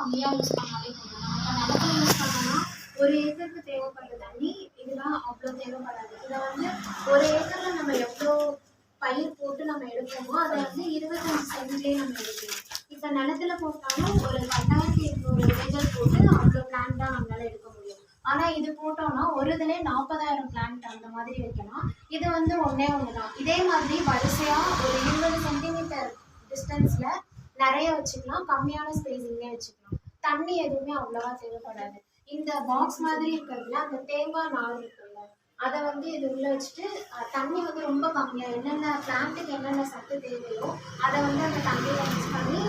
கம்மியாக யூஸ் பண்ணாலே போதும். நம்ம இப்போ நிலத்துல யூஸ் பண்ணோம்னா 1 ஏக்கருக்கு தேவைப்படுற தண்ணி இதெல்லாம் அவ்வளோ தேவைப்படாது. இதை வந்து 1 ஏக்கரில் நம்ம எவ்வளோ பயிர் போட்டு நம்ம எடுப்போமோ அதை வந்து 25 சென்ட்லேயே நம்ம எடுக்கலாம். இப்போ நிலத்துல போட்டாலும் ஒரு 10,800 விதைகள் போட்டு அவ்வளோ பிளான்ட் தான் நம்மளால எடுக்க முடியும். ஆனால் இது போட்டோம்னா ஒரு இதுலேயே 40,000 பிளான்ட் அந்த மாதிரி வைக்கலாம். இது வந்து ஒன்றே ஒன்று தான். இதே மாதிரி வரிசையாக ஒரு 20 சென்டிமீட்டர் டிஸ்டன்ஸில் நிறைய வச்சுக்கலாம், கம்மியான ஸ்பேஸிங்லேயே வச்சுக்கலாம். தண்ணி எதுவுமே அவ்வளோவா தேவைப்படாது. இந்த பாக்ஸ் மாதிரி இருக்கிறதுல அந்த தேங்காய் நார் இருக்குல்ல, அதை வந்து இது உள்ள வச்சுட்டு தண்ணி வந்து ரொம்ப கம்மியாக என்னென்ன பிளான்ட்டுக்கு என்னென்ன சத்து தேவையோ அதை வந்து அந்த தண்ணியில் மிக்ஸ் பண்ணி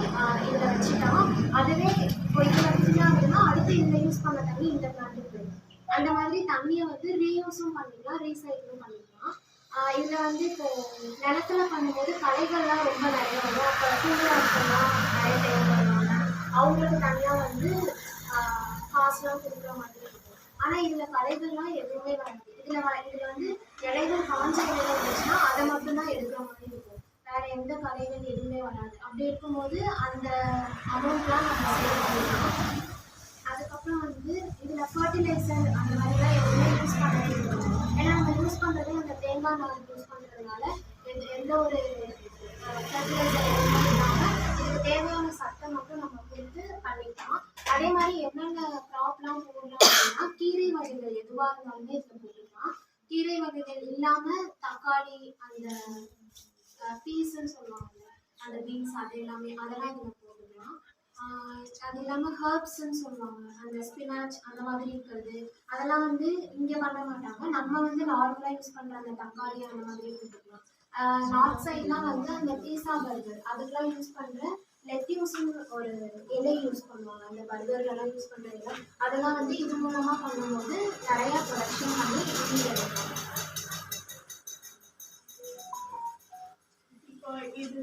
இதில் வச்சுட்டா அதுவே இப்போ இதில் ஃபுல்லாகுதுன்னா அடுத்து இதில் யூஸ் பண்ண தண்ணி இந்த பிளான்ட்டுக்கு போயிடும். அந்த மாதிரி தண்ணியை வந்து ரீயூஸும் பண்ணிக்கலாம், ரீசைக்கிளும் பண்ணிக்கலாம். இதில் வந்து இப்போ நிலத்துல பண்ணும்போது களைகள்லாம் ரொம்ப நிறைய வரும். அப்போ சூழ்நிலாம் நிறைய தேவைப்படுவாங்க, அவங்களுக்கு தனியாக வந்து காசுலாம் கொடுக்குற மாதிரி இருக்கும். ஆனால் இதில் களைகள்லாம் எதுவுமே வராது. இதில் வந்து இலைகள் காஞ்ச இலைகள் இருந்துச்சுன்னா அதை மட்டும்தான் எடுக்கிற மாதிரி இருக்கும். வேற எந்த களைகள் எதுவுமே வராது. அப்படி இருக்கும்போது அந்த அமௌண்ட்லாம் நம்ம சேவ் பண்ணிக்கலாம். அதுக்கப்புறம் வந்து இதில் ஃபர்டிலைசர் அந்த மாதிரிலாம் எதுவுமே யூஸ் பண்ணவே இல்லை. ஏன்னா நம்ம யூஸ் பண்ணுறதே அந்த தேங்காய் நார் யூஸ் பண்ணுறதுனால எந்த ஒரு ஃபர்டிலைசர் எதுவுமே இல்லாமல் இதுக்கு தேவையான சத்தை மட்டும் நம்ம கொடுத்து பண்ணிக்கலாம். அதே மாதிரி என்னென்ன க்ராப்லாம் போடலாம் அப்படின்னா கீரை வகைகள் எதுவாக இருந்தாலுமே இதில் போட்டுக்கலாம். கீரை வகைகள் இல்லாமல் தக்காளி, அந்த பீஸுன்னு சொல்லுவாங்க, அந்த பீன்ஸ், அது எல்லாமே அதெல்லாம் இதில் போட்டுக்கலாம். அது இல்லாமல் ஹர்ப்ஸ்ன்னு சொல்லுவாங்க, அந்த ஸ்பினாச் அந்த மாதிரி இருக்கிறது அதெல்லாம் வந்து இங்கே பண்ண மாட்டாங்க. நம்ம வந்து நார்மலாக யூஸ் பண்ணுற அந்த தக்காளி அந்த மாதிரி போட்டுக்கலாம். நார்த் சைட்லாம் வந்து அந்த பீஸா பர்கர் அதுக்கெலாம் யூஸ் பண்ணுற லெட்யூஸ்ன்னு ஒரு இலை யூஸ் பண்ணுவாங்க. அந்த பர்கர்லலாம் யூஸ் பண்ணுற இலை அதெல்லாம் வந்து இது மூலமாக பண்ணும்போது நிறையா ப்ரொடக்ஷன் பண்ணி எடுக்கலாம். இப்போ இது